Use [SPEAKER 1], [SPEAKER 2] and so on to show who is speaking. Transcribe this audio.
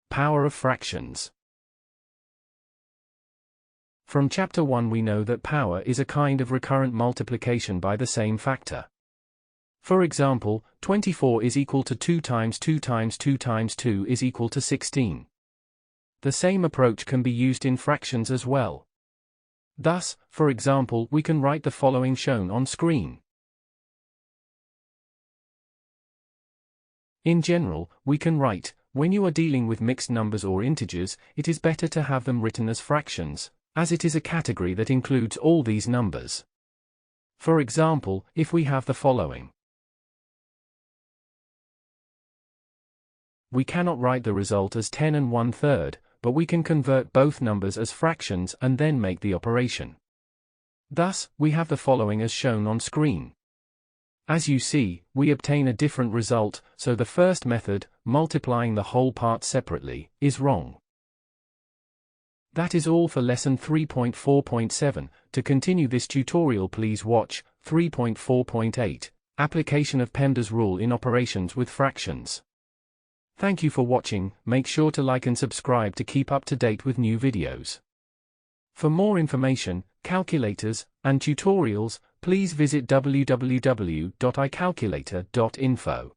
[SPEAKER 1] Power of fractions. From Chapter 1 we know that power is a kind of recurrent multiplication by the same factor. For example, 24 is equal to 2 times 2 times 2 times 2 is equal to 16. The same approach can be used in fractions as well. Thus, for example, we can write the following shown on screen. In general, we can write, when you are dealing with mixed numbers or integers, it is better to have them written as fractions, as it is a category that includes all these numbers. For example, if we have the following. We cannot write the result as 10 and 1/3, but we can convert both numbers as fractions and then make the operation. Thus, we have the following as shown on screen. As you see, we obtain a different result, so the first method, multiplying the whole part separately, is wrong. That is all for lesson 3.4.7. To continue this tutorial, please watch 3.4.8, Application of PEMDAS rule in operations with fractions. Thank you for watching. Make sure to like and subscribe to keep up to date with new videos. For more information, calculators, and tutorials, please visit www.icalculator.info.